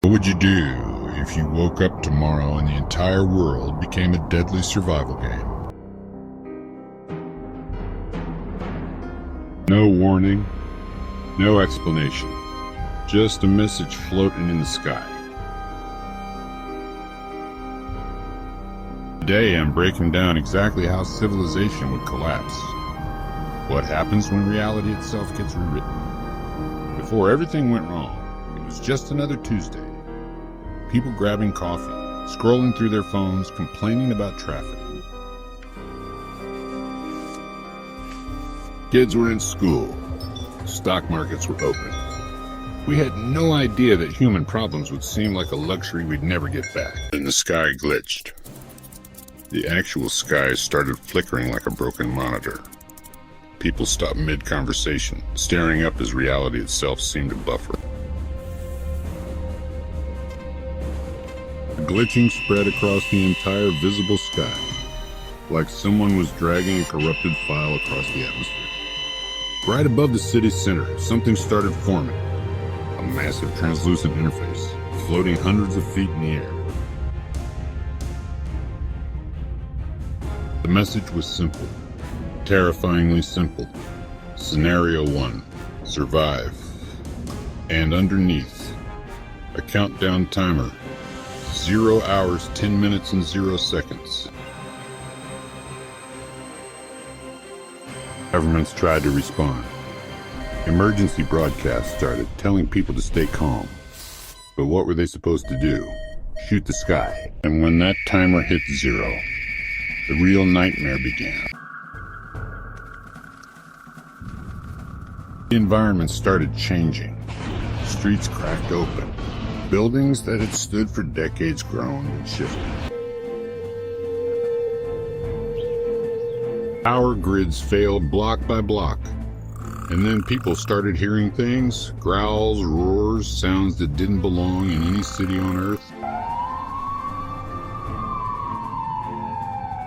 What would you do if you woke up tomorrow and the entire world became a deadly survival game? No warning, no explanation, just a message floating in the sky. Today I'm breaking down exactly how civilization would collapse. What happens when reality itself gets rewritten? Before everything went wrong, it was just another Tuesday. People grabbing coffee, scrolling through their phones, complaining about traffic. Kids were in school. Stock markets were open. We had no idea that human problems would seem like a luxury we'd never get back. And the sky glitched. The actual sky started flickering like a broken monitor. People stopped mid-conversation, staring up as reality itself seemed to buffer. The glitching spread across the entire visible sky, like someone was dragging a corrupted file across the atmosphere. Right above the city's center, something started forming. A massive translucent interface, floating hundreds of feet in the air. The message was simple, terrifyingly simple. Scenario 1, survive. And underneath, a countdown timer, 0 hours, 10 minutes, and 0 seconds. Governments tried to respond. Emergency broadcasts started telling people to stay calm. But what were they supposed to do? Shoot the sky. And when that timer hit 0, the real nightmare began. The environment started changing. Streets cracked open. Buildings that had stood for decades groaned and shifted. Power grids failed block by block. And then people started hearing things, growls, roars, sounds that didn't belong in any city on Earth.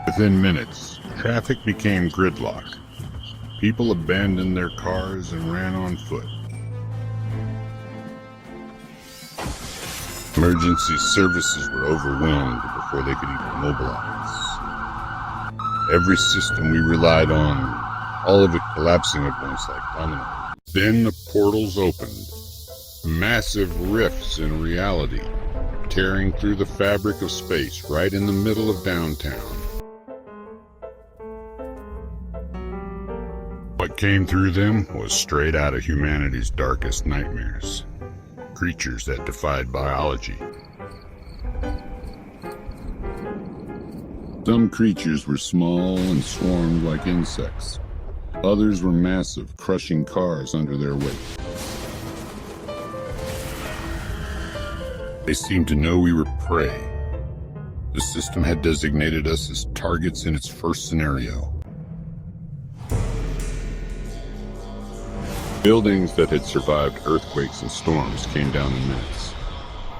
Within minutes, traffic became gridlock. People abandoned their cars and ran on foot. Emergency services were overwhelmed before they could even mobilize. Every system we relied on, all of it collapsing at once like dominoes. Then the portals opened. Massive rifts in reality, tearing through the fabric of space right in the middle of downtown. What came through them was straight out of humanity's darkest nightmares. Creatures that defied biology. Some creatures were small and swarmed like insects. Others were massive, crushing cars under their weight. They seemed to know we were prey. The system had designated us as targets in its first scenario. Buildings that had survived earthquakes and storms came down in minutes.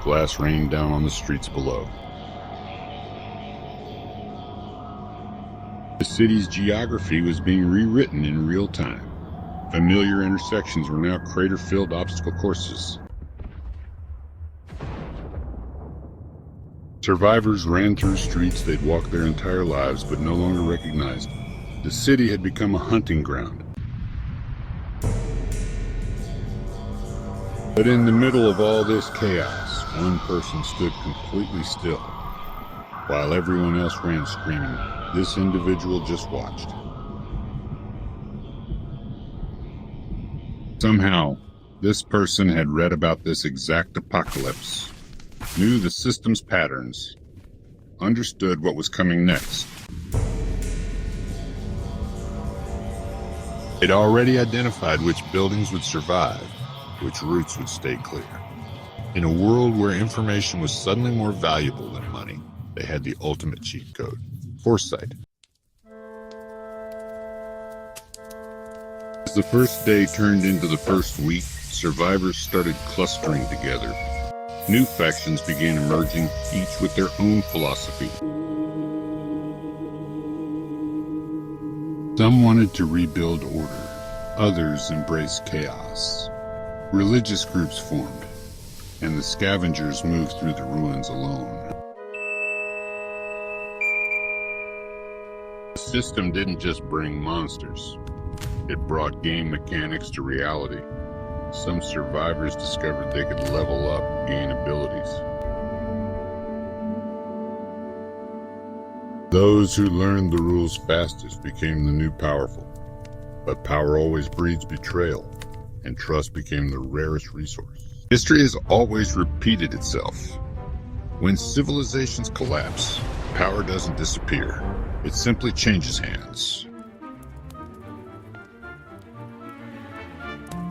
Glass rained down on the streets below. The city's geography was being rewritten in real time. Familiar intersections were now crater-filled obstacle courses. Survivors ran through streets they'd walked their entire lives but no longer recognized. The city had become a hunting ground. But in the middle of all this chaos, one person stood completely still. While everyone else ran screaming, this individual just watched. Somehow, this person had read about this exact apocalypse, knew the system's patterns, understood what was coming next. They'd already identified which buildings would survive, which routes would stay clear. In a world where information was suddenly more valuable than money, they had the ultimate cheat code: foresight. As the first day turned into the first week, survivors started clustering together. New factions began emerging, each with their own philosophy. Some wanted to rebuild order, others embraced chaos. Religious groups formed. and the scavengers moved through the ruins alone. The system didn't just bring monsters. It brought game mechanics to reality. Some survivors discovered they could level up, gain abilities. Those who learned the rules fastest became the new powerful. But power always breeds betrayal, and trust became the rarest resource. History has always repeated itself. When civilizations collapse, power doesn't disappear. It simply changes hands.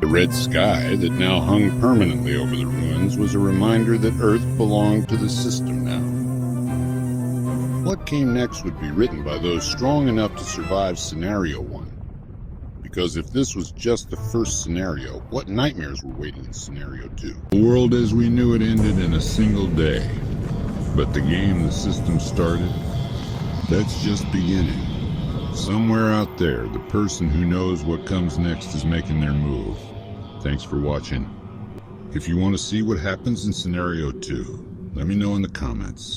The red sky that now hung permanently over the ruins was a reminder that Earth belonged to the system now. What came next would be written by those strong enough to survive Scenario 1. Because if this was just the first scenario, what nightmares were waiting in Scenario 2? The world as we knew it ended in a single day. But the game the system started, that's just beginning. Somewhere out there, the person who knows what comes next is making their move. Thanks for watching. If you want to see what happens in Scenario 2, let me know in the comments.